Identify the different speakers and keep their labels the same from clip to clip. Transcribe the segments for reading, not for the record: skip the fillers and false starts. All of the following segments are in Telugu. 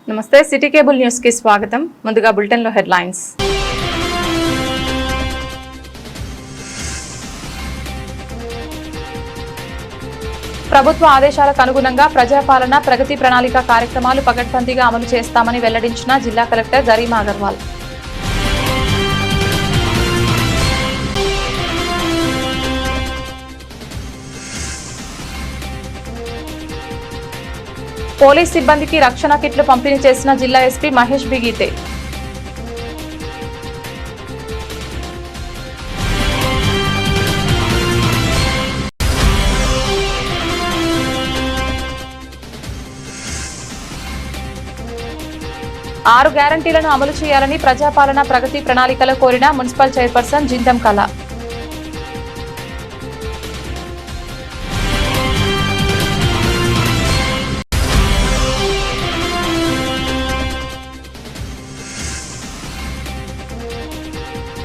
Speaker 1: నమస్తే సిటీ కేబుల్ న్యూస్ కి స్వాగతం. ముందుగా బులెటిన్ లో హెడ్లైన్స్. ప్రభుత్వ ఆదేశాలకు అనుగుణంగా ప్రజాపాలన ప్రగతి ప్రణాళిక కార్యక్రమాలు పకడ్బందీగా అమలు చేస్తామని వెల్లడించిన జిల్లా కలెక్టర్ గరిమా అగర్వాల్. పోలీస్ సిబ్బందికి రక్షణ కిట్లు పంపిణీ చేసిన జిల్లా ఎస్పీ మహేష్ బి గీతే. ఆరు గ్యారంటీలను అమలు చేయాలని ప్రజాపాలన ప్రగతి ప్రణాళికలో కోరిన మున్సిపల్ చైర్పర్సన్ జిందం కళ.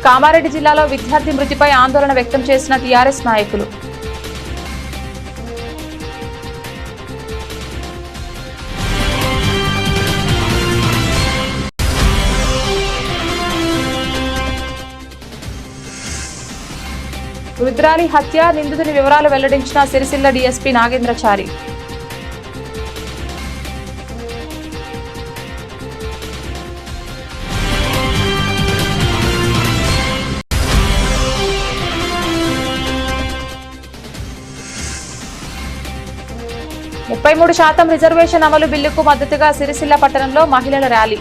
Speaker 1: కామారెడ్డి జిల్లాలో విద్యార్థి మృతిపై ఆందోళన వ్యక్తం చేసిన టీఆర్ఎస్ నాయకులు. రుద్రాలి హత్య నిందితుని వివరాలు వెల్లడించిన సిరిసిల్ల డీఎస్పీ నాగేంద్రచారి. ముప్పై 33% రిజర్వేషన్ అమలు బిల్లుకు మద్దతుగా సిరిసిల్ల పట్టణంలో మహిళల ర్యాలీ.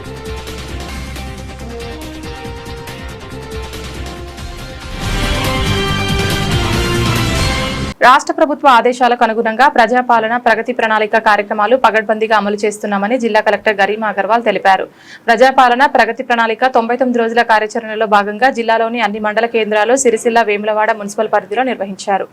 Speaker 1: రాష్ట్ర ప్రభుత్వ ఆదేశాలకు అనుగుణంగా ప్రజాపాలన ప్రగతి ప్రణాళిక కార్యక్రమాలు పగడ్బందీగా అమలు చేస్తున్నామని జిల్లా కలెక్టర్ గరిమా అగర్వాల్ తెలిపారు. ప్రజాపాలన ప్రగతి ప్రణాళిక 99 రోజుల కార్యాచరణలో భాగంగా జిల్లాలోని అన్ని మండల కేంద్రాలు సిరిసిల్ల వేములవాడ మున్సిపల్ పరిధిలో నిర్వహించారు.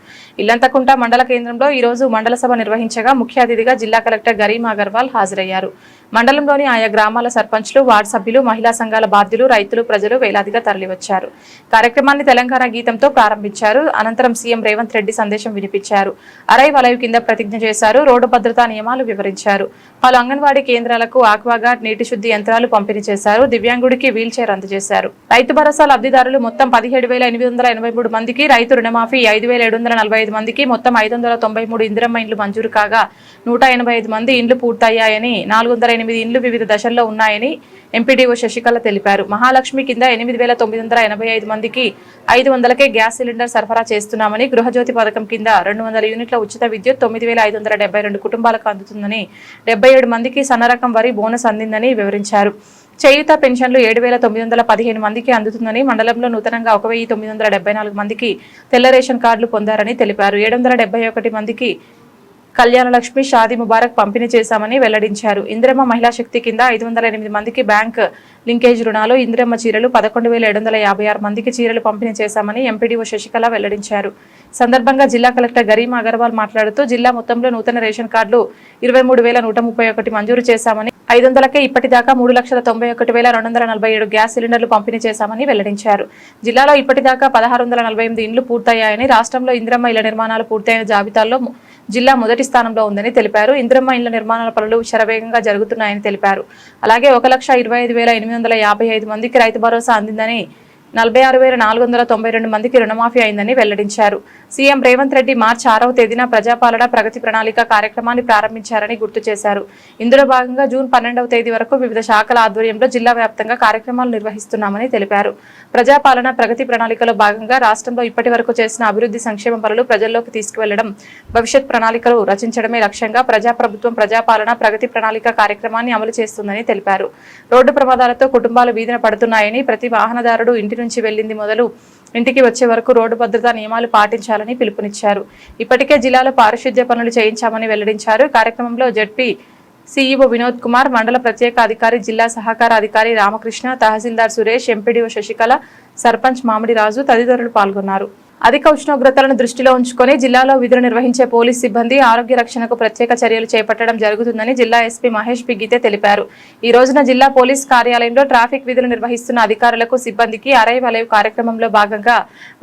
Speaker 1: ఇల్లంతకుంట మండల కేంద్రంలో ఈ రోజు మండల సభ నిర్వహించగా ముఖ్య అతిథిగా జిల్లా కలెక్టర్ గరిమా అగర్వాల్ హాజరయ్యారు. మండలంలోని ఆయా గ్రామాల సర్పంచ్లు, వార్డు సభ్యులు, మహిళా సంఘాల బాధ్యులు, రైతులు, ప్రజలు వేలాదిగా తరలివచ్చారు. కార్యక్రమాన్ని తెలంగాణ గీతంతో ప్రారంభించారు. అనంతరం సీఎం రేవంత్ రెడ్డి సందేశం వినిపించారు. అరై వలయ కింద ప్రతిజ్ఞ చేశారు. రోడ్డు భద్రతా నియమాలు వివరించారు. పలు అంగన్వాడీ కేంద్రాలకు ఆక్వాగార్డ్, నీటి శుద్ధి యంత్రాలు పంపిణీ చేశారు. దివ్యాంగుడికి వీల్ చైర్ అందజేశారు. రైతు భరోసా లబ్ధిదారులు మొత్తం 17,883 మందికి, రైతు రుణమాఫీ 5,745 మందికి, మొత్తం 593 ఇందిరమ్మ ఇండ్లు మంజూరు కాగా 185 మంది ఇండ్లు పూర్తయ్యాయని, 408 ఇండ్లు వివిధ దశల్లో ఉన్నాయని ఎంపీడీఓ శశికళ తెలిపారు. మహాలక్ష్మి కింద 8,985 మందికి 500కే గ్యాస్ సిలిండర్ సరఫరా చేస్తున్నామని, గృహజ్యోతి పథకం కింద 200 యూనిట్ల ఉచిత విద్యుత్ 9,572 కుటుంబాలకు అందుతుందని, 77 మందికి సన్నరకం వరి బోనస్ అందిందని వివరించారు. చేయూత పెన్షన్లు 7,915 మందికి అందుతుందని, మండలంలో నూతనంగా 1,974 మందికి తెల్ల రేషన్ కార్డులు పొందారని తెలిపారు. 771 మందికి కళ్యాణ లక్ష్మి, షాదీ ముబారక్ పంపిణీ చేశామని వెల్లడించారు. ఇందిరమ్మ మహిళా శక్తి కింద 508 మందికి బ్యాంక్ లింకేజ్ రుణాలు, ఇందిరమ్మ చీరలు 11,756 మందికి చీరలు పంపిణీ చేశామని ఎంపీడీఓ శశికళ వెల్లడించారు. సందర్భంగా జిల్లా కలెక్టర్ గరిమా అగర్వాల్ మాట్లాడుతూ జిల్లా మొత్తంలో నూతన రేషన్ కార్డులు 23,131 మంజూరు చేశామని, 500కే ఇప్పటిదాకా 3,91,247 గ్యాస్ సిలిండర్లు పంపిణీ చేశామని వెల్లడించారు. జిల్లాలో ఇప్పటిదాకా 1,648 ఇండ్లు పూర్తయ్యాయని, రాష్ట్రంలో ఇందిరమ్మ ఇళ్ల నిర్మాణాలు పూర్తయిన జాబితాల్లో జిల్లా మొదటి స్థానంలో ఉందని తెలిపారు. ఇందిరమ్మ ఇళ్ల నిర్మాణాల పనులు శరవేగంగా జరుగుతున్నాయని తెలిపారు. అలాగే 1,25,855 మందికి రైతు భరోసా అందిందని, 46,492 మందికి రుణమాఫీ అయిందని వెల్లడించారు. సీఎం రేవంత్ రెడ్డి మార్చి 6వ తేదీన ప్రజాపాలన ప్రగతి ప్రణాళిక కార్యక్రమాన్ని ప్రారంభించారని గుర్తు చేశారు. ఇందులో భాగంగా జూన్ 12వ తేదీ వరకు వివిధ శాఖల ఆధ్వర్యంలో జిల్లా వ్యాప్తంగా కార్యక్రమాలు నిర్వహిస్తున్నామని తెలిపారు. ప్రజాపాలన ప్రగతి ప్రణాళికలో భాగంగా రాష్ట్రంలో ఇప్పటి వరకు చేసిన అభివృద్ధి సంక్షేమ పనులు ప్రజల్లోకి తీసుకువెళ్లడం, భవిష్యత్ ప్రణాళికలు రచించడమే లక్ష్యంగా ప్రజాప్రభుత్వం ప్రజాపాలన ప్రగతి ప్రణాళిక కార్యక్రమాన్ని అమలు చేస్తుందని తెలిపారు. రోడ్డు ప్రమాదాలతో కుటుంబాలు వీధిన పడుతున్నాయని, ప్రతి వాహనదారుడు ఇంటి నుంచి వెళ్లింది మొదలు ఇంటికి వచ్చే వరకు రోడ్డు భద్రతా నియమాలు పాటించాలని పిలుపునిచ్చారు. ఇప్పటికే జిల్లాలో పారిశుద్ధ్య పనులు చేయించామని వెల్లడించారు. కార్యక్రమంలో జడ్పీ సీఈఓ వినోద్ కుమార్, మండల ప్రత్యేక అధికారి, జిల్లా సహకార అధికారి రామకృష్ణ, తహసీల్దార్ సురేష్, ఎంపీడీఓ శశికళ, సర్పంచ్ మామిడి రాజు తదితరులు పాల్గొన్నారు. అధిక ఉష్ణోగ్రతలను దృష్టిలో ఉంచుకొని జిల్లాలో విధులు నిర్వహించే పోలీస్ సిబ్బంది ఆరోగ్య రక్షణకు ప్రత్యేక చర్యలు చేపట్టడం జరుగుతుందని జిల్లా ఎస్పీ మహేష్ బి గీతే తెలిపారు. ఈ రోజున జిల్లా పోలీస్ కార్యాలయంలో ట్రాఫిక్ విధులు నిర్వహిస్తున్న అధికారులకు, సిబ్బందికి అరై వలయ కార్యక్రమంలో భాగంగా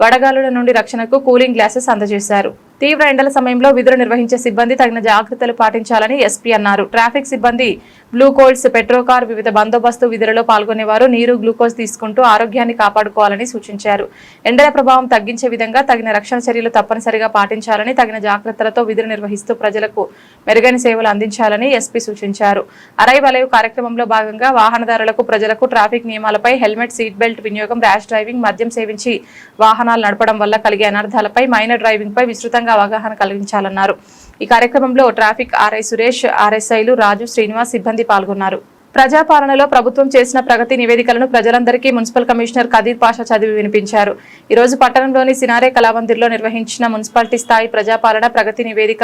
Speaker 1: వడగాలుల నుండి రక్షణకు కూలింగ్ గ్లాసెస్ అందజేశారు. తీవ్ర ఎండల సమయంలో విధులు నిర్వహించే సిబ్బంది తగిన జాగ్రత్తలు పాటించాలని ఎస్పీ అన్నారు. ట్రాఫిక్ సిబ్బంది గ్లూకోజ్, పెట్రోకార్, వివిధ బందోబస్తు విధులలో పాల్గొనేవారు నీరు, గ్లూకోజ్ తీసుకుంటూ ఆరోగ్యాన్ని కాపాడుకోవాలని సూచించారు. ఎండల ప్రభావం తగ్గించే విధంగా తగిన రక్షణ చర్యలు తప్పనిసరిగా పాటించాలని, తగిన జాగ్రత్తలతో విధులు నిర్వహిస్తూ ప్రజలకు మెరుగైన సేవలు అందించాలని ఎస్పీ సూచించారు. అరైవ్ అలైవ్ కార్యక్రమంలో భాగంగా వాహనదారులకు, ప్రజలకు ట్రాఫిక్ నియమాలపై, హెల్మెట్, సీట్ బెల్ట్ వినియోగం, ర్యాష్ డ్రైవింగ్, మద్యం సేవించి వాహనాలు నడపడం వల్ల కలిగే అనర్థాలపై, మైనర్ డ్రైవింగ్ పై విస్తృతంగా అవగాహన కలిగించాలన్నారు. ఈ కార్యక్రమంలో ట్రాఫిక్ ఆర్ఐ సురేష్, ఆర్ఎస్ఐలు రాజు, శ్రీనివాస్ సిబ్బంది పాల్గొన్నారు. ప్రజాపాలనలో ప్రభుత్వం చేసిన ప్రగతి నివేదికలను ప్రజలందరికీ మున్సిపల్ కమిషనర్ కదీర్ పాషా చదివి వినిపించారు. ఈ రోజు పట్టణంలోని సినారే కళామందిర్లో నిర్వహించిన మున్సిపాలిటీ స్థాయి ప్రజాపాలన ప్రగతి నివేదిక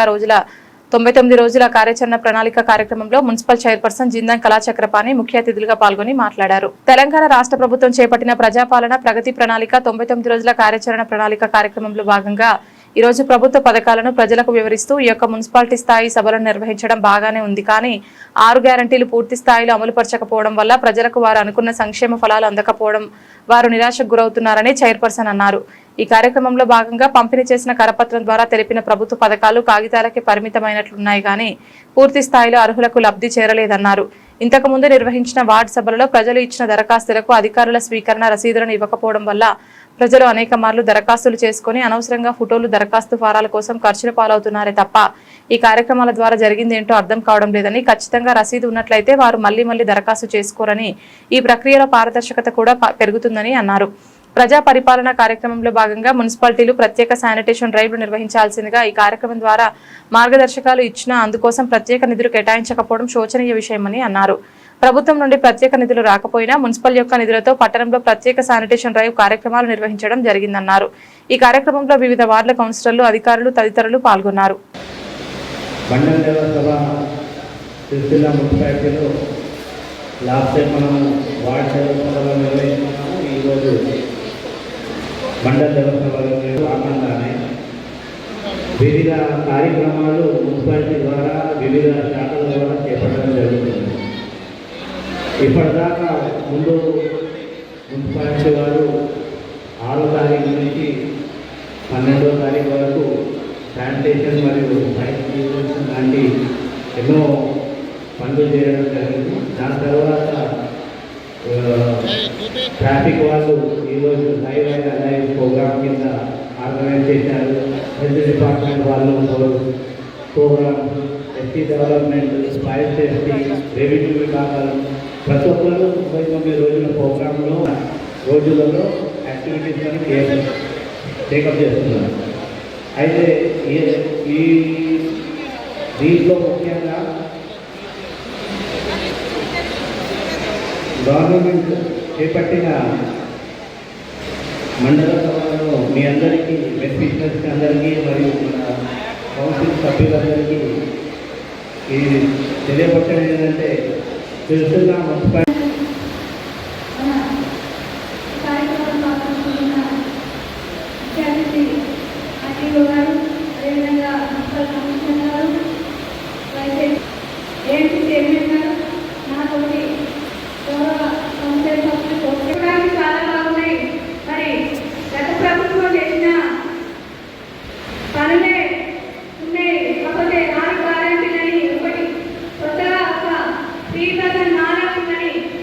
Speaker 1: 99 రోజుల కార్యాచరణ ప్రణాళిక కార్యక్రమంలో మున్సిపల్ చైర్పర్సన్ జిందం కళాచక్రపాణి ముఖ్య అతిథులుగా పాల్గొని మాట్లాడారు. తెలంగాణ రాష్ట్ర ప్రభుత్వం చేపట్టిన ప్రజాపాలన ప్రగతి ప్రణాళిక 99 రోజుల కార్యాచరణ ప్రణాళిక కార్యక్రమంలో భాగంగా ఈ రోజు ప్రభుత్వ పథకాలను ప్రజలకు వివరిస్తూ ఈ యొక్క మున్సిపాలిటీ స్థాయి సభలను నిర్వహించడం బాగానే ఉంది, కానీ 6 గ్యారంటీలు పూర్తి స్థాయిలో అమలుపరచకపోవడం వల్ల ప్రజలకు వారు అనుకున్న సంక్షేమ ఫలాలు అందకపోవడం వారు నిరాశకు గురవుతున్నారని చైర్పర్సన్ అన్నారు. ఈ కార్యక్రమంలో భాగంగా పంపిణీ చేసిన కరపత్రం ద్వారా తెలిపిన ప్రభుత్వ పథకాలు కాగితాలకే పరిమితమైనట్లున్నాయి, కానీ పూర్తి స్థాయిలో అర్హులకు లబ్ధి చేరలేదన్నారు. ఇంతకుముందు నిర్వహించిన వార్డు సభలలో ప్రజలు ఇచ్చిన దరఖాస్తులకు అధికారుల స్వీకరణ రసీదులను ఇవ్వకపోవడం వల్ల ప్రజలు అనేక మార్లు దరఖాస్తులు చేసుకుని అనవసరంగా ఫోటోలు, దరఖాస్తు ఫారాల కోసం ఖర్చుల పాలవుతున్నారే తప్ప ఈ కార్యక్రమాల ద్వారా జరిగిందేంటో అర్థం కావడం లేదని, ఖచ్చితంగా రసీదు ఉన్నట్లయితే వారు మళ్లీ దరఖాస్తు చేసుకోరని, ఈ ప్రక్రియలో పారదర్శకత కూడా పెరుగుతుందని అన్నారు. ప్రజా పరిపాలన కార్యక్రమంలో భాగంగా మున్సిపాలిటీలు ప్రత్యేక శానిటేషన్ డ్రైవ్లు నిర్వహించాల్సిందిగా ఈ కార్యక్రమం ద్వారా మార్గదర్శకాలు ఇచ్చినా అందుకోసం ప్రత్యేక నిధులు కేటాయించకపోవడం శోచనీయ విషయమని అన్నారు. ప్రభుత్వం నుండి ప్రత్యేక నిధులు రాకపోయినా మున్సిపల్ యొక్క నిధులతో పట్టణంలో ప్రత్యేక శానిటేషన్ డ్రైవ్ కార్యక్రమాలు నిర్వహించడం జరిగిందన్నారు. ఈ కార్యక్రమంలో వివిధ వార్డుల కౌన్సిలర్లు, అధికారులు తదితరులు పాల్గొన్నారు.
Speaker 2: మండల దేవస్థానాలు ఆనందాన్ని వివిధ కార్యక్రమాలు మున్సిపాలిటీ ద్వారా వివిధ శాఖల ద్వారా చేపట్టడం జరుగుతుంది. ఇప్పటిదాకా ముందు మున్సిపాలిటీ వారు 6వ తారీఖు నుంచి 12వ తారీఖు వరకు శానిటేషన్ మరియు సైన్స్ మ్యూజియం లాంటి ఎన్నో పనులు చేయడం జరిగింది. దాని తర్వాత ట్రాఫిక్ వాళ్ళు ఈరోజు లైవ్ అండ్ అలైవ్ ప్రోగ్రామ్ కింద ఆర్గనైజ్ చేశారు. హెల్త్ డిపార్ట్మెంట్ వాళ్ళు programme, ST development, fire safety, revenue విభాగాలు ప్రతి ఒక్కరు 99 రోజుల ప్రోగ్రాంలో రోజులలో యాక్టివిటీస్లను టేకప్ చేస్తున్నారు. అయితే దీంట్లో ముఖ్యంగా గవర్నమెంట్ చేపట్టిన మండల సభలను మీ అందరికీ, బెనిఫిషియర్స్ అందరికీ మరియు మన కౌన్సిల్ సభ్యులందరికీ ఇది తెలియపరచడం ఏంటంటే, తెలుసున్న మున్సిపాలిటీ
Speaker 3: నాలుగు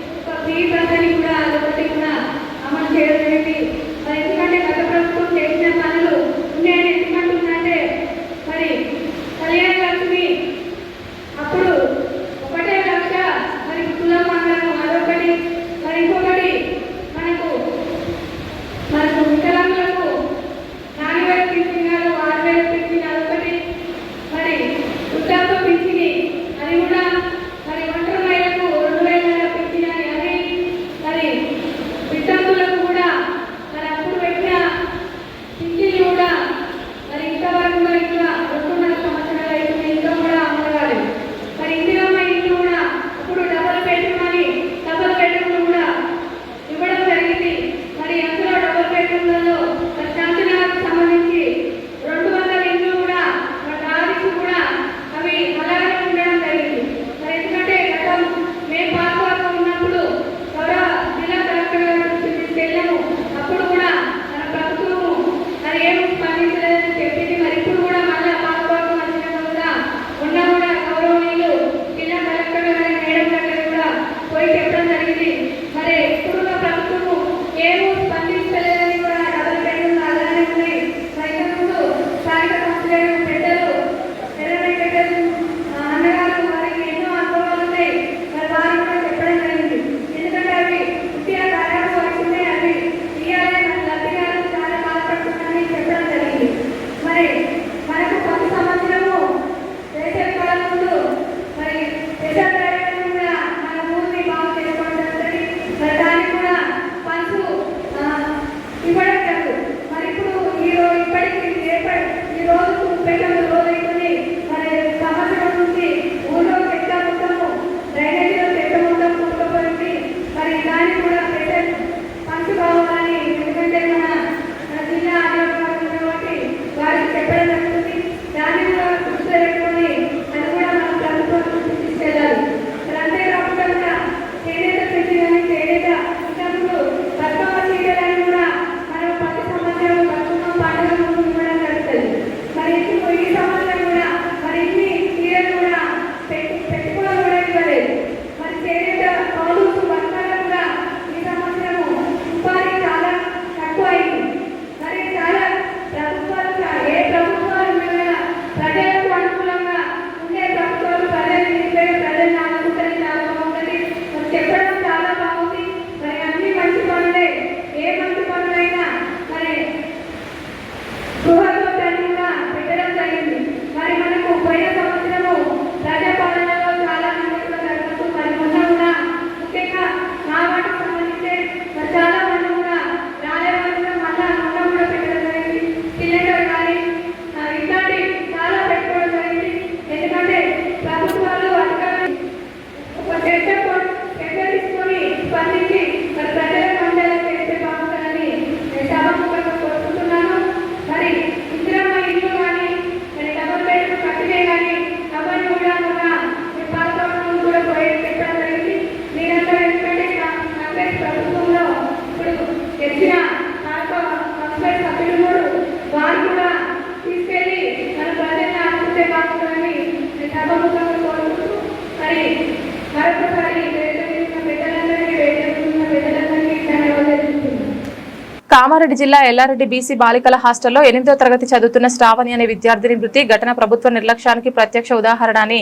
Speaker 1: కామారెడ్డి జిల్లా ఎల్లారెడ్డి బీసీ బాలికల హాస్టల్లో 8వ తరగతి చదువుతున్న శ్రావణి అనే విద్యార్థిని మృతి ఘటన ప్రభుత్వ నిర్లక్ష్యానికి ప్రత్యక్ష ఉదాహరణ అని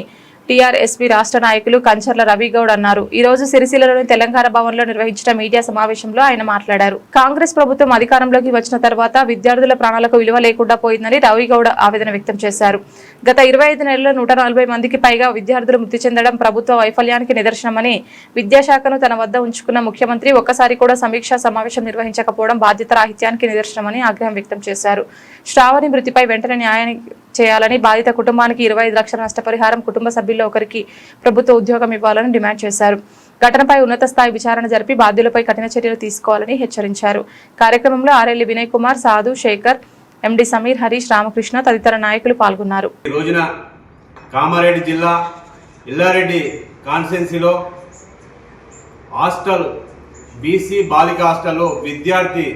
Speaker 1: టీఆర్ఎస్పీ రాష్ట్ర నాయకులు కంచర్ల రవిగౌడ్ అన్నారు. ఈ రోజు సిరిసిల్లలోని తెలంగాణ భవన్ లో నిర్వహించిన మీడియా సమావేశంలో ఆయన మాట్లాడారు. కాంగ్రెస్ ప్రభుత్వం అధికారంలోకి వచ్చిన తర్వాత విద్యార్థుల ప్రాణాలకు విలువ లేకుండా పోయిందని రవిగౌడ్ ఆవేదన వ్యక్తం చేశారు. గత 25 నెలల్లో 140 మందికి పైగా విద్యార్థులు మృతి చెందడం ప్రభుత్వ వైఫల్యానికి నిదర్శనమని, విద్యాశాఖను తన వద్ద ఉంచుకున్న ముఖ్యమంత్రి ఒక్కసారి కూడా సమీక్షా సమావేశం నిర్వహించకపోవడం బాధ్యత రాహిత్యానికి నిదర్శనమని ఆగ్రహం వ్యక్తం చేశారు. శ్రావణి మృతిపై వెంటనే న్యాయం చేయాలని, బాధిత కుటుంబానికి 25 లక్షల నష్టపరిహారం, కుటుంబ సభ్యుల్లో ఒకరికి ప్రభుత్వ ఉద్యోగం ఇవ్వాలని డిమాండ్ చేశారు. ఘటనపై ఉన్నత స్థాయి విచారణ జరిపి బాధ్యులపై కఠిన చర్యలు తీసుకోవాలని హెచ్చరించారు. కార్యక్రమంలో ఆర్ఎల్లి వినయ్ కుమార్, సాధు, శేఖర్, ఎండి సమీర్, హరీష్, రామకృష్ణ తదితర నాయకులు పాల్గొన్నారు.
Speaker 3: ఈ రోజున కామారెడ్డి జిల్లా ఎల్లారెడ్డి కాన్స్టిట్యున్సీలో హాస్టల్ బీసీ బాలిక హాస్టల్లో విద్యార్థి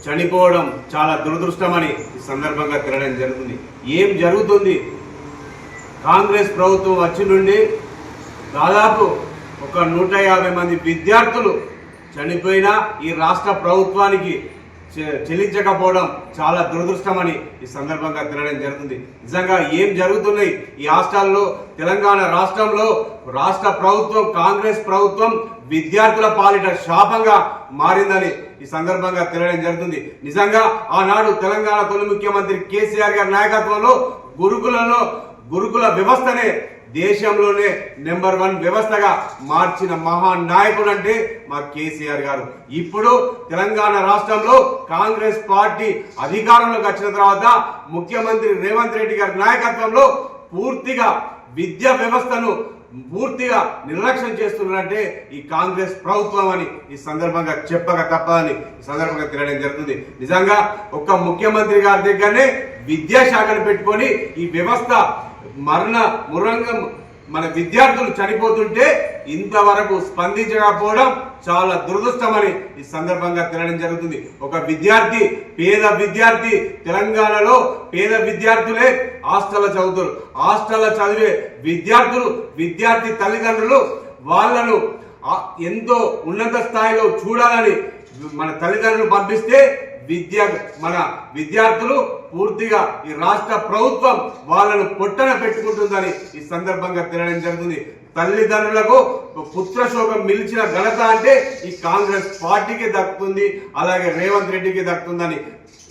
Speaker 3: చనిపోవడం చాలా దురదృష్టమని ఈ సందర్భంగా తిరగడం జరుగుతుంది. ఏం జరుగుతుంది? కాంగ్రెస్ ప్రభుత్వం వచ్చి నుండి దాదాపు ఒక 150 మంది విద్యార్థులు చనిపోయినా ఈ రాష్ట్ర ప్రభుత్వానికి చెల్లించకపోవడం చాలా దురదృష్టమని ఈ సందర్భంగా తిరగడం జరుగుతుంది. నిజంగా ఏం జరుగుతున్నాయి ఈ హాస్టల్లో? తెలంగాణ రాష్ట్రంలో రాష్ట్ర ప్రభుత్వం, కాంగ్రెస్ ప్రభుత్వం విద్యార్థుల పాలిట శాపంగా మారిందని ఈ సందర్భంగా తిరగడం జరుగుతుంది. నిజంగా ఆనాడు తెలంగాణ తొలి ముఖ్యమంత్రి కేసీఆర్ గారి నాయకత్వంలో గురుకుల వ్యవస్థనే దేశంలోనే నెంబర్ 1 వ్యవస్థగా మార్చిన మహానాయకుడు అంటే మా కేసీఆర్ గారు. ఇప్పుడు తెలంగాణ రాష్ట్రంలో కాంగ్రెస్ పార్టీ అధికారంలోకి వచ్చిన తర్వాత ముఖ్యమంత్రి రేవంత్ రెడ్డి గారి నాయకత్వంలో పూర్తిగా విద్యా వ్యవస్థను పూర్తిగా నిర్లక్ష్యం చేస్తున్నారంటే ఈ కాంగ్రెస్ ప్రభుత్వం అని ఈ సందర్భంగా చెప్పక తప్పదని ఈ సందర్భంగా తిరగడం జరుగుతుంది. నిజంగా ఒక్క ముఖ్యమంత్రి గారి దగ్గరనే విద్యాశాఖను పెట్టుకొని ఈ వ్యవస్థ మురంగం మన విద్యార్థులు చనిపోతుంటే ఇంతవరకు స్పందించకపోవడం చాలా దురదృష్టమని ఈ సందర్భంగా తిరగడం జరుగుతుంది. ఒక విద్యార్థి, పేద విద్యార్థి, తెలంగాణలో పేద విద్యార్థులే హాస్టల్లో చదువుతారు. హాస్టల్లో చదివే విద్యార్థి తల్లిదండ్రులు వాళ్ళను ఎంతో ఉన్నత స్థాయిలో చూడాలని మన తల్లిదండ్రులు పంపిస్తే మన విద్యార్థులు పూర్తిగా ఈ రాష్ట్ర ప్రభుత్వం వాళ్ళను పొట్టన పెట్టుకుంటుందని ఈ సందర్భంగా తిరగడం జరుగుతుంది. తల్లిదండ్రులకు పుత్రశోకం మిలిచిన ఘనత అంటే ఈ కాంగ్రెస్ పార్టీకి దక్కుతుంది, అలాగే రేవంత్ రెడ్డికి దక్కుతుందని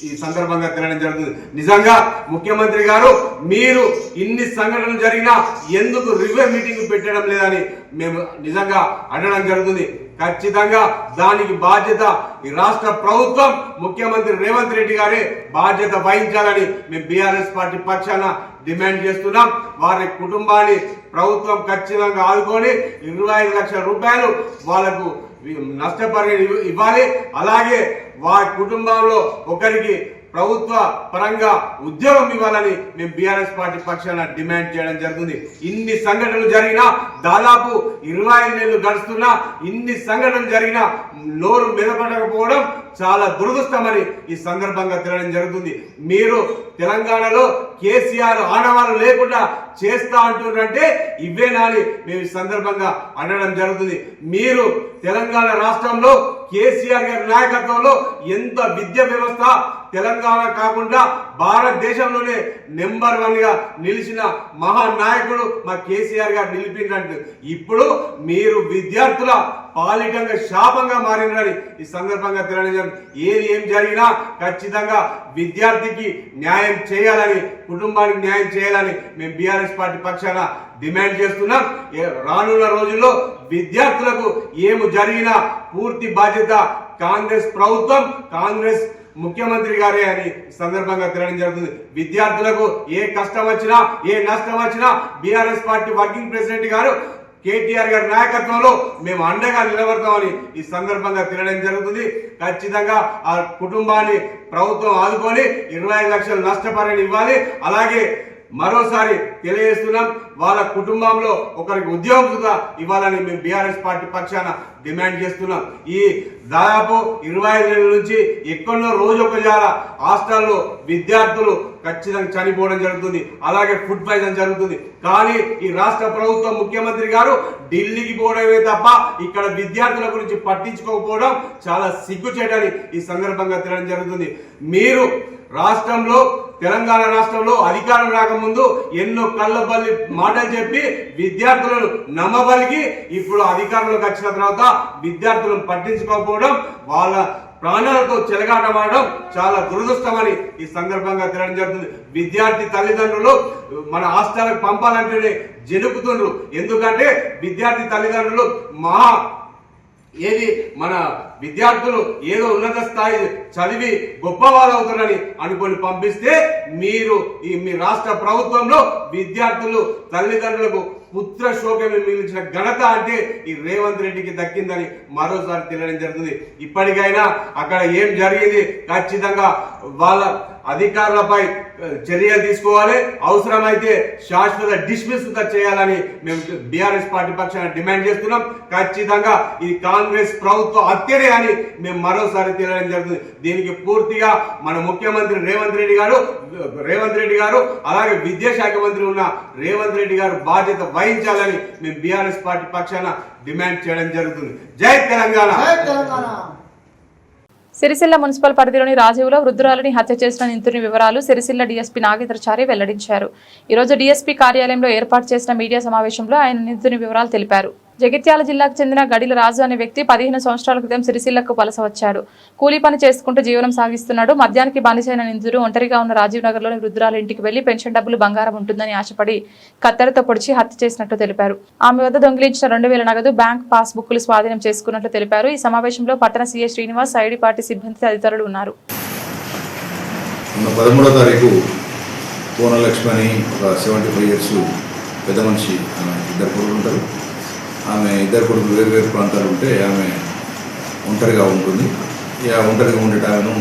Speaker 3: ఈ సందర్భంగా తిరగడం జరుగుతుంది. నిజంగా ముఖ్యమంత్రి గారు, మీరు ఇన్ని సంఘటనలు జరిగినా ఎందుకు రివ్యూ మీటింగ్ పెట్టడం లేదని మేము నిజంగా అడగడం జరుగుతుంది. ఖచ్చితంగా దానికి బాధ్యత ఈ రాష్ట్ర ప్రభుత్వం, ముఖ్యమంత్రి రేవంత్ రెడ్డి గారే బాధ్యత వహించాలని మేము బీఆర్ఎస్ పార్టీ పక్షాన డిమాండ్ చేస్తున్నాం. వారి కుటుంబాన్ని ప్రభుత్వం ఖచ్చితంగా ఆదుకొని 25 లక్షల రూపాయలు వాళ్ళకు నష్టపరిహారం ఇవ్వాలి. అలాగే వారి కుటుంబంలో ఒకరికి ప్రభుత్వ పరంగా ఉద్యోగం ఇవ్వాలని మేము బీఆర్ఎస్ పార్టీ పక్షాన డిమాండ్ చేయడం జరుగుతుంది. ఇన్ని సంఘటనలు జరిగినా, దాదాపు 25 నెలలు గడుస్తున్నా ఇన్ని సంఘటనలు జరిగినా నోరు మెదపడకపోవడం చాలా దురదృష్టమని ఈ సందర్భంగా తిరగడం జరుగుతుంది. మీరు తెలంగాణలో కేసీఆర్ ఆనవాళ్ళు లేకుండా చేస్తా అంటున్నారంటే ఇవేనాని మేము ఈ సందర్భంగా అనడం జరుగుతుంది. మీరు తెలంగాణ రాష్ట్రంలో కేసీఆర్ గారి నాయకత్వంలో ఎంత విద్యా వ్యవస్థ తెలంగాణ కాకుండా భారతదేశంలోనే నెంబర్ 1 గా నిలిచిన మహానాయకుడు మా కేసీఆర్ గారు నిలిపినట్టు ఇప్పుడు మీరు విద్యార్థుల పాలిటంగా శాపంగా మారినని ఈ సందర్భంగా తెలియజేయడం. ఏం జరిగినా ఖచ్చితంగా విద్యార్థికి న్యాయం చేయాలని, కుటుంబానికి న్యాయం చేయాలని మేము బీఆర్ఎస్ పార్టీ పక్షాన డిమాండ్ చేస్తున్నాం. రానున్న రోజుల్లో విద్యార్థులకు ఏమి జరిగినా పూర్తి బాధ్యత కాంగ్రెస్ ప్రభుత్వం, కాంగ్రెస్ ముఖ్యమంత్రి గారే అని సందర్భంగా తెలియడం జరుగుతుంది. విద్యార్థులకు ఏ కష్టం వచ్చినా, ఏ నష్టం వచ్చినా బీఆర్ఎస్ పార్టీ వర్కింగ్ ప్రెసిడెంట్ గారు కేటీఆర్ గారి నాయకత్వంలో మేము అండగా నిలబడతామని ఈ సందర్భంగా తెలియడం జరుగుతుంది. ఖచ్చితంగా ఆ కుటుంబాన్ని ప్రభుత్వం ఆదుకొని 25 లక్షలు నష్టపరిహారం ఇవ్వాలి. అలాగే మరోసారి తెలియజేస్తున్నాం. వాళ్ళ కుటుంబంలో ఒకరికి ఉద్యోగం కూడా ఇవ్వాలని మేము బీఆర్ఎస్ పార్టీ పక్షాన డిమాండ్ చేస్తున్నాం. ఈ దాదాపు 25 నెలల నుంచి ఎక్కడో రోజు ఒక జాల హాస్టల్లో విద్యార్థులు ఖచ్చితంగా చనిపోవడం జరుగుతుంది, అలాగే ఫుడ్ పాయిజన్ జరుగుతుంది. కానీ ఈ రాష్ట్ర ప్రభుత్వం ముఖ్యమంత్రి గారు ఢిల్లీకి పోవడమే తప్ప ఇక్కడ విద్యార్థుల గురించి పట్టించుకోకపోవడం చాలా సిగ్గుచేటని ఈ సందర్భంగా తెలియడం జరుగుతుంది. మీరు రాష్ట్రంలో తెలంగాణ రాష్ట్రంలో అధికారం రాకముందు ఎన్నో కళ్ళబల్లి మాటలు చెప్పి విద్యార్థులను నమ్మబలికి ఇప్పుడు అధికారంలోకి వచ్చిన తర్వాత విద్యార్థులను పట్టించుకోకపోవడం, వాళ్ళ ప్రాణాలతో చెలగాటమాడడం చాలా దురదృష్టమని ఈ సందర్భంగా తెలియడం జరుగుతుంది. విద్యార్థి తల్లిదండ్రులు మన హాస్టల్కి పంపాలంటేనే జనుకుతుండ్రు. ఎందుకంటే విద్యార్థి తల్లిదండ్రులు మన విద్యార్థులు ఏదో ఉన్నత స్థాయి చదివి గొప్పవాళ్ళు అవుతారని అనుకొని పంపిస్తే మీరు మీ రాష్ట్ర ప్రభుత్వంలో విద్యార్థులు తల్లిదండ్రులకు పుత్ర శోకమే మిగిల్చిన ఘనత అంటే ఈ రేవంత్ రెడ్డికి దక్కిందని మరోసారి తెలియడం జరుగుతుంది. ఇప్పటికైనా అక్కడ ఏం జరిగింది ఖచ్చితంగా వాళ్ళ అధికారులపై చర్యలు తీసుకోవాలి, అవసరమైతే శాశ్వత డిస్మిస్ చేయాలని మేము బీఆర్ఎస్ పార్టీ పక్షాన డిమాండ్ చేస్తున్నాం. ఖచ్చితంగా ఇది కాంగ్రెస్ ప్రభుత్వ హత్యనే అని మేము మరోసారి తెలియడం జరుగుతుంది. దీనికి పూర్తిగా మన ముఖ్యమంత్రి రేవంత్ రెడ్డి గారు అలాగే విద్యాశాఖ మంత్రి ఉన్న రేవంత్ రెడ్డి గారు బాధ్యత వహించాలని మేము బీఆర్ఎస్ పార్టీ పక్షాన డిమాండ్ చేయడం జరుగుతుంది. జై తెలంగాణ.
Speaker 1: సిరిసిల్ల మున్సిపల్ పరిధిలోని రాజీవ్లో వృద్ధురాలిని హత్య చేసిన నిందితుని వివరాలు సిరిసిల్ల డీఎస్పీ నాగేంద్రచారి వెల్లడించారు. ఈరోజు డీఎస్పీ కార్యాలయంలో ఏర్పాటు చేసిన మీడియా సమావేశంలో ఆయన నిందితుని వివరాలు తెలిపారు. జగిత్యాల జిల్లాకు చెందిన గడిల రాజు అనే వ్యక్తి 15 సంవత్సరాల క్రితం సిరిసిల్లకు వలస వచ్చాడు. కూలీ పని చేసుకుంటూ జీవనం సాగిస్తున్నాడు. మద్యానికి బానిసైన నిందితుడు ఒంటరిగా ఉన్న రాజీవ్ నగర్లోని వృద్ధురాలు ఇంటికి వెళ్లి పెన్షన్ డబ్బులు బంగారం ఉంటుందని ఆశపడి కత్తెరతో పొడిచి హత్య చేసినట్లు తెలిపారు. ఆమె వద్ద దొంగిలించిన 2000 నగదు, బ్యాంక్ పాస్ బుక్లు స్వాధీనం చేసుకున్నట్లు తెలిపారు. ఈ సమావేశంలో పట్టణ సీఏ శ్రీనివాస్, ఐడి పార్టీ సిబ్బంది తదితరులు ఉన్నారు.
Speaker 4: 13వ తారీఖు కోనలక్ష్మి ఒక 75 ఇయర్స్ పెద్ద మనిషి, ఇద్దరు కొడుకులు ఉంటారు. ఆమె ఇద్దరు కొడుకులు వేరు వేరు ప్రాంతాలు ఉంటే ఆమె ఒంటరిగా ఉంటుంది. ఒంటరిగా ఉండే ఆమెను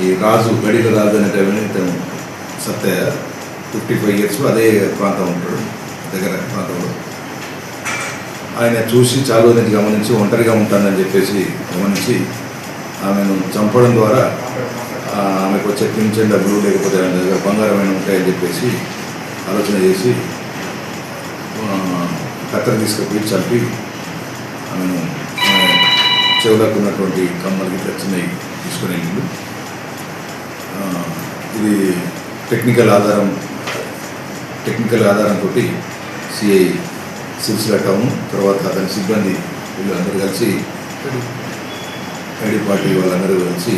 Speaker 4: ఈ గడిల రాజు అనే టైంని ఇతను సత్తయ్య 55 ఇయర్స్ అదే ప్రాంతం ఉంటాడు, దగ్గర ప్రాంతంలో. ఆయన చూసి చాలా నుంచి గమనించి ఒంటరిగా ఉంటానని చెప్పేసి గమనించి ఆమెను చంపడం ద్వారా ఆమెకు వచ్చే పింఛన్ డబ్బులు లేకపోతే ఆమె దగ్గర బంగారమైన ఉంటాయని చెప్పేసి ఆలోచన చేసి కత్తెర తీసుకుపోయి చంపి ఆమెను చెవులకు ఉన్నటువంటి కమ్మలకి చిన్నవి తీసుకుని వెళ్ళిండు. ఇది టెక్నికల్ ఆధారంతో సిఐ సిరిసిల్ల టౌన్ తర్వాత అతని సిబ్బంది వీళ్ళందరూ కలిసి ఐడి పార్టీ వాళ్ళందరూ కలిసి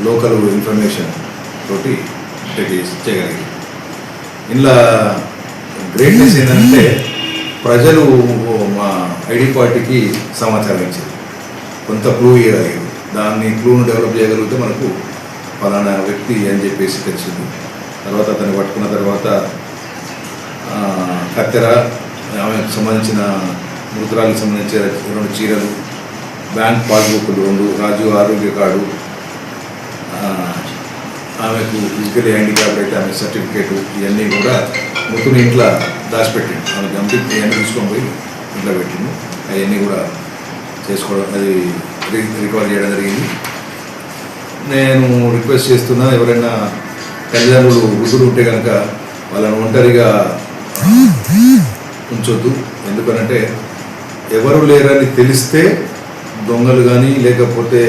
Speaker 4: లోకల్ ఇన్ఫర్మేషన్ తోటి చేయగలిగింది. ఇలా గ్రేట్నెస్ ఏంటంటే ప్రజలు మా ఐడి పార్టీకి సమాచారం ఇచ్చారు, కొంత క్లూ ఇవ్వగలిగింది. దాన్ని క్లూను డెవలప్ చేయగలిగితే మనకు ఫలానా వ్యక్తి అని చెప్పేసి తెలిసింది. తర్వాత అతన్ని పట్టుకున్న తర్వాత కత్తెర, ఆమెకు సంబంధించిన మృతురాలకు సంబంధించిన 2 చీరలు, బ్యాంక్ పాస్బుక్లు 2, రాజు ఆరోగ్య కార్డు, ఆమెకు ఫిజికల్ హ్యాండిక్యాప్ అయితే ఆమె సర్టిఫికేటు, ఇవన్నీ కూడా మృతుని ఇంట్లో దాచిపెట్టింది. ఆమె చంపి ఇవన్నీ తీసుకొని పోయి ఇంట్లో పెట్టింది. అవన్నీ కూడా చేసుకోవడం, అది రికవర్ చేయడం జరిగింది. నేను రిక్వెస్ట్ చేస్తున్నా, ఎవరైనా తల్లిదండ్రులు వృద్ధులు ఉంటే కనుక వాళ్ళని ఒంటరిగా ఉంచొద్దు. ఎందుకనంటే ఎవరు లేరని తెలిస్తే దొంగలు కానీ లేకపోతే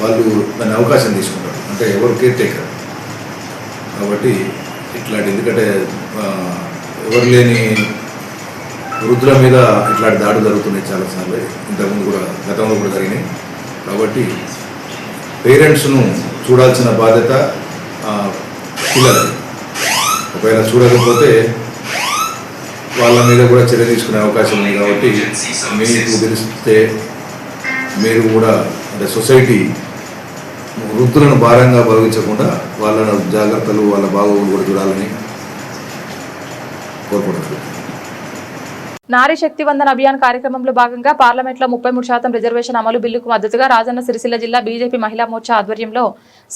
Speaker 4: వాళ్ళు దాన్ని అవకాశం తీసుకుంటారు, అంటే ఎవరు కేర్ టేకర్. కాబట్టి ఇట్లాంటి, ఎందుకంటే ఎవరు లేని వృద్ధుల మీద ఇట్లాంటి దాడులు జరుగుతున్నాయి చాలాసార్లు, ఇంతకుముందు కూడా గతంలో కూడా జరిగినాయి. కాబట్టి పేరెంట్స్ను చూడాల్సిన బాధ్యత పిల్లలది. ఒకవేళ చూడకపోతే వాళ్ళ మీద కూడా చర్య తీసుకునే అవకాశం ఉంది. కాబట్టి మీకు తెలిస్తే మీరు కూడా, అంటే సొసైటీ వృద్ధులను భారంగా భావించకుండా వాళ్ళ జాగ్రత్తలు, వాళ్ళ బాగోగులు కూడా చూడాలని కోరుకుంటున్నారు.
Speaker 1: నారీ శక్తి వందన అభియాన్ కార్యక్రమంలో భాగంగా పార్లమెంట్లో 33% రిజర్వేషన్ అమలు బిల్లుకు మద్దతుగా రాజన్న సిరిసిల్ల జిల్లా బీజేపీ మహిళా మోర్చా ఆధ్వర్యంలో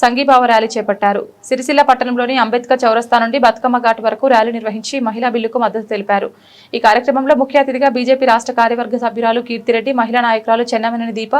Speaker 1: సంఘీభావ ర్యాలీ చేపట్టారు. సిరిసిల్ల పట్టణంలోని అంబేద్కర్ చౌరస్తా నుండి బతుకమ్మ ఘాట్ వరకు ర్యాలీ నిర్వహించి మహిళా బిల్లుకు మద్దతు తెలిపారు. ఈ కార్యక్రమంలో ముఖ్య అతిథిగా బీజేపీ రాష్ట్ర కార్యవర్గ సభ్యురాలు కీర్తిరెడ్డి, మహిళా నాయకురాలు చెన్నమనేని దీప,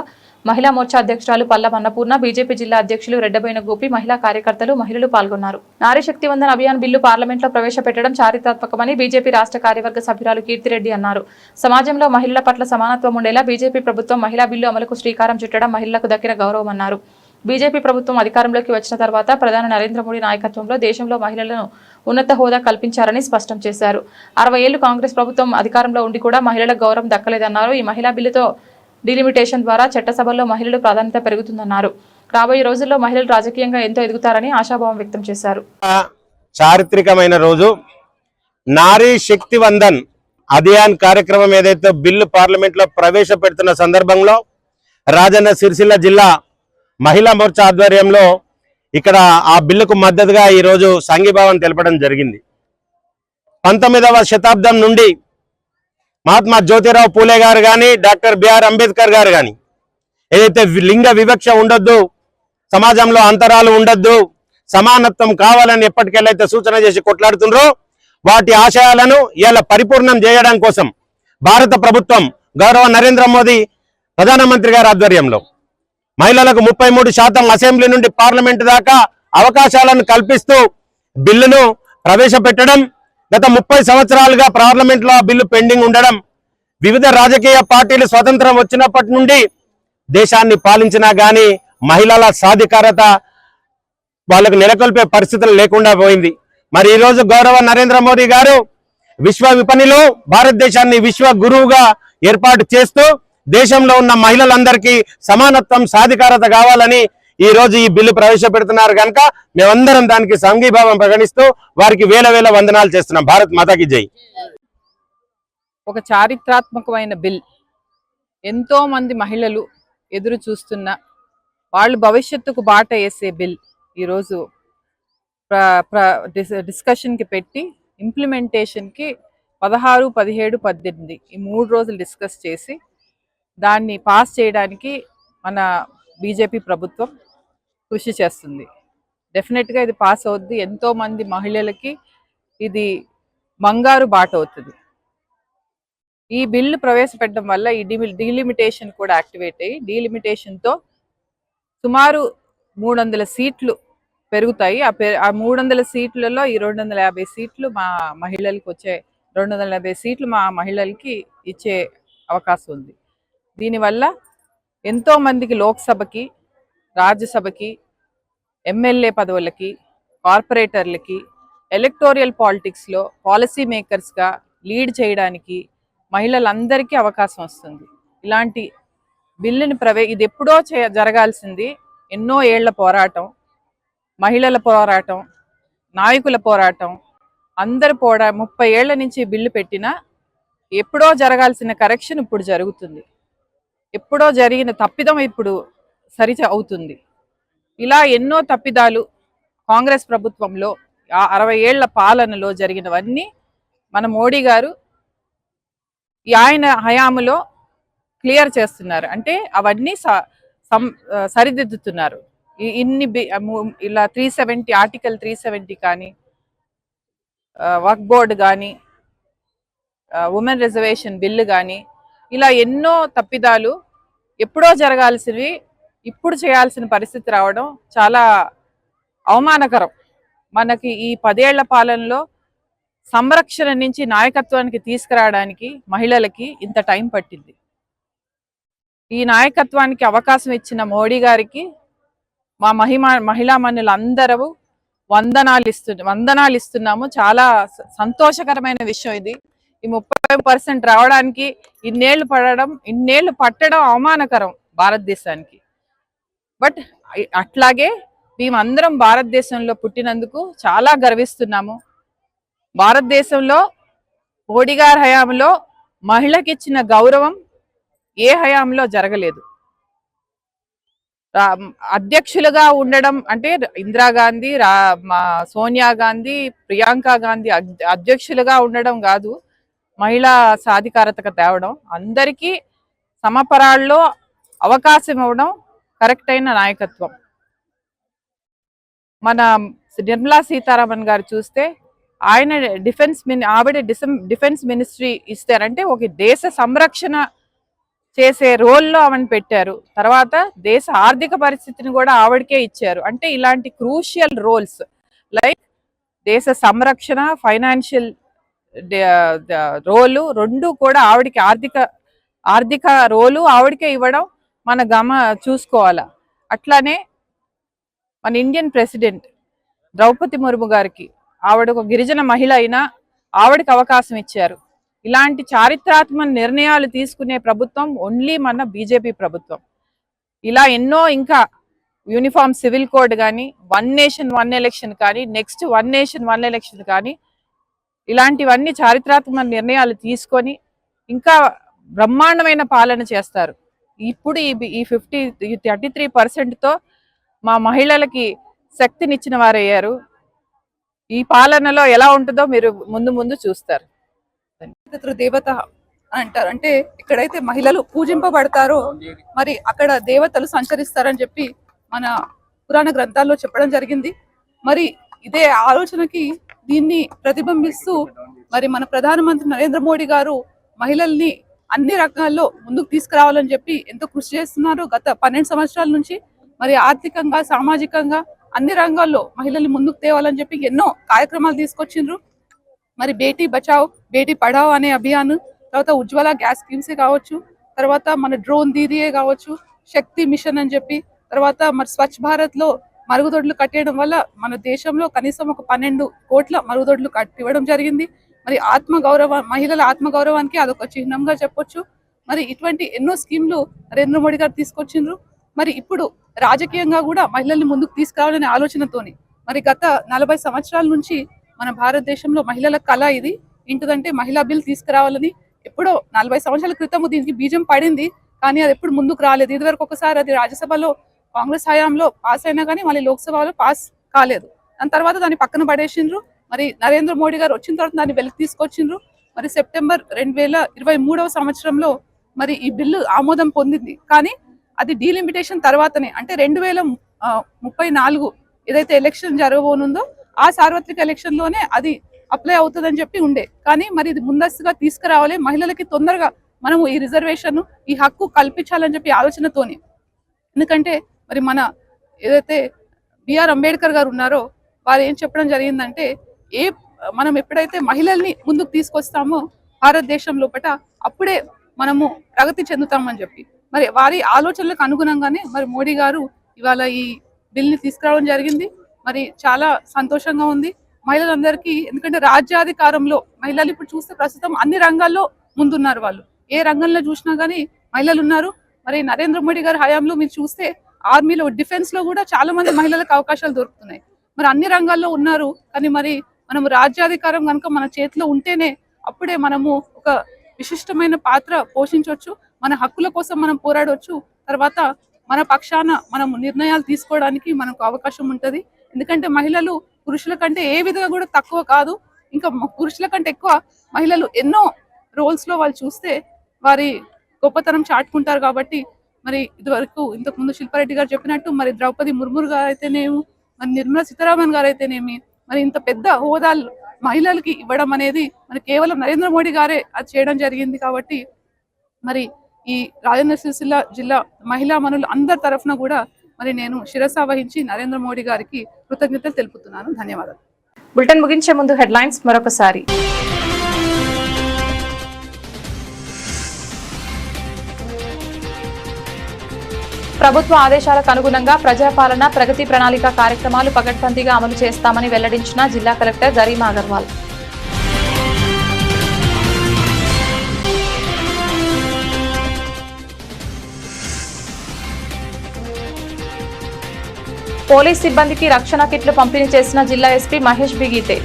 Speaker 1: మహిళా మోర్చా అధ్యక్షురాలు పల్లం అన్నపూర్ణ, బీజేపీ జిల్లా అధ్యక్షులు రెడ్డబోయిన గోపి, మహిళా కార్యకర్తలు, మహిళలు పాల్గొన్నారు. నారీ శక్తి వందన్ అభియాన్ బిల్లు పార్లమెంట్లో ప్రవేశపెట్టడం చారిత్రాత్మకమని బీజేపీ రాష్ట్ర కార్యవర్గ సభ్యురాలు కీర్తిరెడ్డి అన్నారు. సమాజంలో మహిళల పట్ల సమానత్వం ఉండేలా బీజేపీ ప్రభుత్వం మహిళా బిల్లు అమలుకు శ్రీకారం చుట్టడం మహిళలకు దక్కిన గౌరవమన్నారు. బీజేపీ ప్రభుత్వం అధికారంలోకి వచ్చిన తర్వాత ప్రధాని నరేంద్ర మోడీ నాయకత్వంలో దేశంలో మహిళలను ఉన్నత హోదా కల్పించారని స్పష్టం చేశారు. 60 ఏళ్లు కాంగ్రెస్ ప్రభుత్వం అధికారంలో ఉండి కూడా మహిళలకు గౌరవం దక్కలేదన్నారు. ఈ మహిళా బిల్లుతో డిలిమిటేషన్ ద్వారా చట్టసభల్లో మహిళలు ప్రాధాన్యత పెరుగుతుందన్నారు. రాబోయే రోజుల్లో మహిళలు రాజకీయంగా ఎంతో ఎదుగుతారని ఆశాభావం వ్యక్తం చేశారు.
Speaker 5: చారిత్రకమైన రోజు నారీ శక్తి వందన్ అభియాన్ కార్యక్రమం ఏదైతే బిల్లు పార్లమెంట్ లో ప్రవేశపెడుతున్న సందర్భంలో రాజన్న సిరిసిల్ల జిల్లా మహిళా మోర్చా ఆధ్వర్యంలో ఇక్కడ ఆ బిల్లుకు మద్దతుగా ఈ రోజు సంఘీభావం తెలపడం జరిగింది. 19వ శతాబ్దం నుండి మహాత్మా జ్యోతిరావు పూలే గారు కానీ, డాక్టర్ బిఆర్ అంబేద్కర్ గారు కానీ ఏదైతే లింగ వివక్ష ఉండొద్దు, సమాజంలో అంతరాలు ఉండొద్దు, సమానత్వం కావాలని ఎప్పటికెళ్ళైతే సూచన చేసి కొట్లాడుతుండ్రో వాటి ఆశయాలను ఇలా పరిపూర్ణం చేయడం కోసం భారత ప్రభుత్వం గౌరవ నరేంద్ర మోదీ ప్రధానమంత్రి గారి ఆధ్వర్యంలో మహిళలకు 33% అసెంబ్లీ నుండి పార్లమెంటు దాకా అవకాశాలను కల్పిస్తూ బిల్లును ప్రవేశపెట్టడం, గత 30 సంవత్సరాలుగా పార్లమెంట్ లో ఆ బిల్లు పెండింగ్ ఉండడం, వివిధ రాజకీయ పార్టీలు స్వతంత్రం వచ్చినప్పటి నుండి దేశాన్ని పాలించినా గానీ మహిళల సాధికారత వాళ్ళకు నెలకొల్పే పరిస్థితులు లేకుండా పోయింది. మరి ఈ రోజు గౌరవ నరేంద్ర మోదీ గారు విశ్వ విపణిలో భారతదేశాన్ని విశ్వ గురువుగా ఏర్పాటు చేస్తూ దేశంలో ఉన్న మహిళలందరికీ సమానత్వం, సాధికారత కావాలని ఈ రోజు ఈ బిల్లు ప్రవేశపెడుతున్నారు కనుక మేమందరం దానికి సంఘీభావం ప్రకటిస్తూ వారికి వేల వేల వందనాలు చేస్తున్నాం. భారత్ మాతాకి జై.
Speaker 6: ఒక చారిత్రాత్మకమైన బిల్, ఎంతో మంది మహిళలు ఎదురు చూస్తున్న, వాళ్ళు భవిష్యత్తుకు బాట వేసే బిల్ ఈరోజు డిస్కషన్కి పెట్టి ఇంప్లిమెంటేషన్కి 16, 17, 18 ఈ 3 రోజులు డిస్కస్ చేసి దాన్ని పాస్ చేయడానికి మన బీజేపీ ప్రభుత్వం కృషి చేస్తుంది. డెఫినెట్గా ఇది పాస్ అవుద్ది. ఎంతోమంది మహిళలకి ఇది బంగారు బాట అవుతుంది. ఈ బిల్లు ప్రవేశపెట్టడం వల్ల ఈ డీలిమిటేషన్ కూడా యాక్టివేట్ అయ్యి డీలిమిటేషన్తో సుమారు 300 సీట్లు పెరుగుతాయి. ఆ 300 సీట్లలో ఈ 250 సీట్లు మా మహిళలకు వచ్చే 250 సీట్లు మా మహిళలకి ఇచ్చే అవకాశం ఉంది. దీనివల్ల ఎంతో మందికి లోక్సభకి, రాజ్యసభకి, ఎమ్మెల్యే పదవులకి, కార్పొరేటర్లకి, ఎలక్టోరియల్ పాలిటిక్స్లో పాలసీ మేకర్స్గా లీడ్ చేయడానికి మహిళలందరికీ అవకాశం వస్తుంది. ఇలాంటి బిల్లుని ఇది ఎప్పుడో జరగాల్సింది. ఎన్నో ఏళ్ల పోరాటం, మహిళల పోరాటం, నాయకుల పోరాటం, అందరు 30 ఏళ్ల నుంచి బిల్లు పెట్టినా ఎప్పుడో జరగాల్సిన కరెక్షన్ ఇప్పుడు జరుగుతుంది. ఎప్పుడో జరిగిన తప్పిదం ఇప్పుడు సరి అవుతుంది. ఇలా ఎన్నో తప్పిదాలు కాంగ్రెస్ ప్రభుత్వంలో 60 ఏళ్ల పాలనలో జరిగినవన్నీ మన మోడీ గారు ఆయన హయాములో క్లియర్ చేస్తున్నారు. అంటే అవన్నీ సరిదిద్దుతున్నారు. ఇలా 370 ఆర్టికల్ 370 కానీ, వక్ఫ్ బోర్డు కానీ, ఉమెన్ రిజర్వేషన్ బిల్లు కానీ, ఇలా ఎన్నో తప్పిదాలు ఎప్పుడో జరగాల్సినవి ఇప్పుడు చేయాల్సిన పరిస్థితి రావడం చాలా అవమానకరం. మనకి ఈ 10 ఏళ్ల పాలనలో సంరక్షణ నుంచి నాయకత్వానికి తీసుకురావడానికి మహిళలకి ఇంత టైం పట్టింది. ఈ నాయకత్వానికి అవకాశం ఇచ్చిన మోడీ గారికి మా మహిళా మనులందరూ వందనాలు ఇస్తున్నాము. చాలా సంతోషకరమైన విషయం ఇది. ఈ 30% రావడానికి ఇన్నేళ్లు పట్టడం అవమానకరం భారతదేశానికి. బట్ అట్లాగే మేమందరం భారతదేశంలో పుట్టినందుకు చాలా గర్విస్తున్నాము. భారతదేశంలో మోడీ గారి హయాంలో మహిళకి ఇచ్చిన గౌరవం ఏ హయాంలో జరగలేదు. అధ్యక్షులుగా ఉండడం అంటే ఇందిరాగాంధీ, సోనియా గాంధీ, ప్రియాంక గాంధీ అధ్యక్షులుగా ఉండడం కాదు, మహిళా సాధికారతకు తేవడం, అందరికీ సమపరాల్లో అవకాశం ఇవ్వడం కరెక్ట్ అయిన నాయకత్వం. మన నిర్మలా సీతారామన్ గారు చూస్తే ఆయన ఆవిడ డిఫెన్స్ మినిస్ట్రీ ఇస్తారంటే ఒక దేశ సంరక్షణ చేసే రోల్లో ఆమెను పెట్టారు. తర్వాత దేశ ఆర్థిక పరిస్థితిని కూడా ఆవిడకే ఇచ్చారు. అంటే ఇలాంటి క్రూషియల్ రోల్స్ లైక్ దేశ సంరక్షణ, ఫైనాన్షియల్ రోలు రెండు కూడా ఆవిడకి ఆర్థిక రోలు ఆవిడకే ఇవ్వడం మన చూసుకోవాలా. అట్లానే మన ఇండియన్ ప్రెసిడెంట్ ద్రౌపది ముర్ము గారికి ఆవిడ ఒక గిరిజన మహిళ అయినా ఆవిడకి అవకాశం ఇచ్చారు. ఇలాంటి చారిత్రాత్మక నిర్ణయాలు తీసుకునే ప్రభుత్వం ఓన్లీ మన బీజేపీ ప్రభుత్వం. ఇలా ఎన్నో ఇంకా యూనిఫామ్ సివిల్ కోడ్ కానీ, 1 నేషన్ 1 ఎలక్షన్ కానీ, నెక్స్ట్ 1 నేషన్ 1 ఎలక్షన్ కానీ, ఇలాంటివన్నీ చారిత్రాత్మక నిర్ణయాలు తీసుకొని ఇంకా బ్రహ్మాండమైన పాలన చేస్తారు. ఇప్పుడు ఈ 33%తో మా మహిళలకి శక్తినిచ్చిన వారయ్యారు. ఈ పాలనలో ఎలా ఉంటుందో మీరు ముందు చూస్తారు.
Speaker 7: దేవత అంటారు. అంటే ఎక్కడైతే మహిళలు పూజింపబడతారో మరి అక్కడ దేవతలు సంచరిస్తారని చెప్పి మన పురాణ గ్రంథాల్లో చెప్పడం జరిగింది. మరి ఇదే ఆలోచనకి దీన్ని ప్రతిబింబిస్తూ మరి మన ప్రధానమంత్రి నరేంద్ర మోడీ గారు మహిళల్ని అన్ని రంగాల్లో ముందుకు తీసుకురావాలని చెప్పి ఎంతో కృషి చేస్తున్నారు. గత 12 సంవత్సరాల నుంచి మరి ఆర్థికంగా, సామాజికంగా అన్ని రంగాల్లో మహిళల్ని ముందుకు తేవాలని చెప్పి ఎన్నో కార్యక్రమాలు తీసుకొచ్చిండ్రు. మరి బేటీ బచావ్ బేటీ పఢావ్ అనే అభియాన్, తర్వాత ఉజ్వల గ్యాస్ స్కీమ్సే కావచ్చు, తర్వాత మన డ్రోన్ దీదీయే కావచ్చు, శక్తి మిషన్ అని చెప్పి, తర్వాత మరి స్వచ్ఛ భారత్ లో మరుగుదొడ్లు కట్టేయడం వల్ల మన దేశంలో కనీసం ఒక 12 కోట్ల మరుగుదొడ్లు కట్టివ్వడం జరిగింది. మరి మహిళల ఆత్మగౌరవానికి అదొక చిహ్నంగా చెప్పొచ్చు. మరి ఇటువంటి ఎన్నో స్కీమ్లు నరేంద్ర మోడీ గారు తీసుకొచ్చిండ్రు. మరి ఇప్పుడు రాజకీయంగా కూడా మహిళల్ని ముందుకు తీసుకురావాలనే ఆలోచనతోని మరి గత 40 సంవత్సరాల నుంచి మన భారతదేశంలో మహిళల కళ ఇది ఏంటిదంటే మహిళా బిల్ తీసుకురావాలని. ఎప్పుడో 40 సంవత్సరాల క్రితం దీనికి బీజం పడింది, కానీ అది ఎప్పుడు ముందుకు రాలేదు. ఇదివరకు ఒకసారి అది రాజ్యసభలో కాంగ్రెస్ హయాంలో పాస్ అయినా కానీ మళ్ళీ లోక్సభలో పాస్ కాలేదు. దాని తర్వాత దాన్ని పక్కన పడేసిండ్రు. మరి నరేంద్ర మోడీ గారు వచ్చిన తర్వాత దాన్ని వెలికి తీసుకొచ్చిండ్రు. మరి సెప్టెంబర్ 2023వ సంవత్సరంలో మరి ఈ బిల్లు ఆమోదం పొందింది. కానీ అది డీలిమిటేషన్ తర్వాతనే, అంటే 2034 ఏదైతే ఎలక్షన్ జరగబోనుందో ఆ సార్వత్రిక ఎలక్షన్ లోనే అది అప్లై అవుతుందని చెప్పి ఉండే. కానీ మరి ఇది ముందస్తుగా తీసుకురావాలి, మహిళలకి తొందరగా మనము ఈ రిజర్వేషన్, ఈ హక్కు కల్పించాలని చెప్పి ఆలోచనతోని. ఎందుకంటే మరి మన ఏదైతే బిఆర్ అంబేద్కర్ గారు ఉన్నారో వారు ఏం చెప్పడం జరిగిందంటే, మనం ఎప్పుడైతే మహిళల్ని ముందుకు తీసుకొస్తామో భారతదేశం లోపల అప్పుడే మనము ప్రగతి చెందుతామని చెప్పి, మరి వారి ఆలోచనలకు అనుగుణంగానే మరి మోడీ గారు ఇవాళ ఈ బిల్ని తీసుకురావడం జరిగింది. మరి చాలా సంతోషంగా ఉంది మహిళలందరికీ. ఎందుకంటే రాజ్యాధికారంలో మహిళలు ఇప్పుడు చూస్తే ప్రస్తుతం అన్ని రంగాల్లో ముందున్నారు. వాళ్ళు ఏ రంగంలో చూసినా కానీ మహిళలు ఉన్నారు. మరి నరేంద్ర మోడీ గారి హయాంలో మీరు చూస్తే ఆర్మీలో, డిఫెన్స్ లో కూడా చాలా మంది మహిళలకు అవకాశాలు దొరుకుతున్నాయి. మరి అన్ని రంగాల్లో ఉన్నారు. కానీ మరి మనము రాజ్యాధికారం కనుక మన చేతిలో ఉంటేనే అప్పుడే మనము ఒక విశిష్టమైన పాత్ర పోషించవచ్చు, మన హక్కుల కోసం మనం పోరాడవచ్చు, తర్వాత మన పక్షాన మనం నిర్ణయాలు తీసుకోవడానికి మనకు అవకాశం ఉంటుంది. ఎందుకంటే మహిళలు పురుషుల కంటే ఏ విధంగా కూడా తక్కువ కాదు, ఇంకా పురుషుల కంటే ఎక్కువ మహిళలు ఎన్నో రోల్స్ లో వాళ్ళు చూస్తే వారి గొప్పతనం చాటుకుంటారు. కాబట్టి మరి ఇదివరకు ఇంతకు ముందు శిల్పారెడ్డి గారు చెప్పినట్టు మరి ద్రౌపది ముర్ము గారు అయితేనేమి, మరి నిర్మలా సీతారామన్ గారు అయితేనేమి, మరి ఇంత పెద్ద హోదాలు మహిళలకి ఇవ్వడం అనేది మరి కేవలం నరేంద్ర మోడీ గారే అది చేయడం జరిగింది. కాబట్టి మరి ఈ రాజన్న సిరిసిల్ల జిల్లా మహిళా మనులు అందరి తరఫున కూడా మరి నేను శిరస వహించి నరేంద్ర మోడీ గారికి కృతజ్ఞతలు తెలుపుతున్నాను. ధన్యవాదాలు.
Speaker 1: బులెటిన్ ముగించే ముందు హెడ్లైన్స్ మరొకసారి. ప్రభుత్వ ఆదేశాలకు అనుగుణంగా ప్రజాపాలన ప్రగతి ప్రణాళిక కార్యక్రమాలు పకడ్బందీగా అమలు చేస్తామని వెల్లడించిన జిల్లా కలెక్టర్ గరిమా అగర్వాల్. పోలీస్ సిబ్బందికి రక్షణ కిట్లు పంపిణీ చేసిన జిల్లా ఎస్పీ మహేష్ బిగీతే.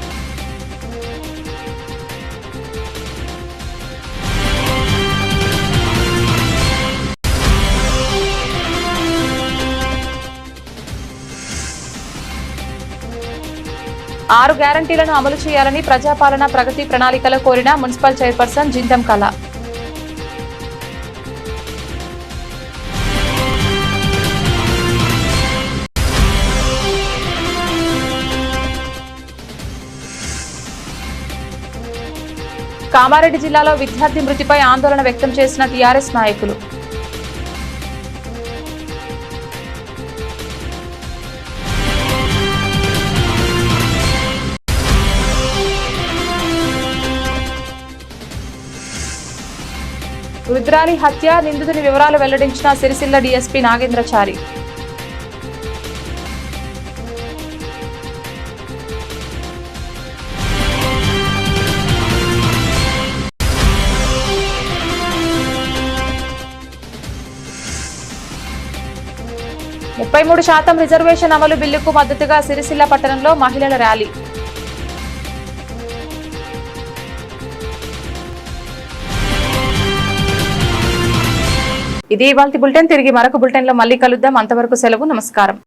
Speaker 1: ఆరు గ్యారంటీలను అమలు చేయాలని ప్రజాపాలన ప్రగతి ప్రణాళికలో కోరిన మున్సిపల్ చైర్పర్సన్ జిందం కళ. కామారెడ్డి జిల్లాలో విద్యార్థి మృతిపై ఆందోళన వ్యక్తం చేసిన టీఆర్ఎస్ నాయకులు. రుద్రాని హత్య నిందితుని వివరాలు వెల్లడించిన సిరిసిల్ల డీఎస్పీ నాగేంద్రచారి. ముప్పై 33% రిజర్వేషన్ అమలు బిల్లుకు మద్దతుగా సిరిసిల్ల పట్టణంలో మహిళల ర్యాలీ. ఇది ఇవాల్టి బులెటిన్. తిరిగి మరొక బులెటిన్ లో మళ్ళీ కలుద్దాం. అంతవరకు సెలవు. నమస్కారం.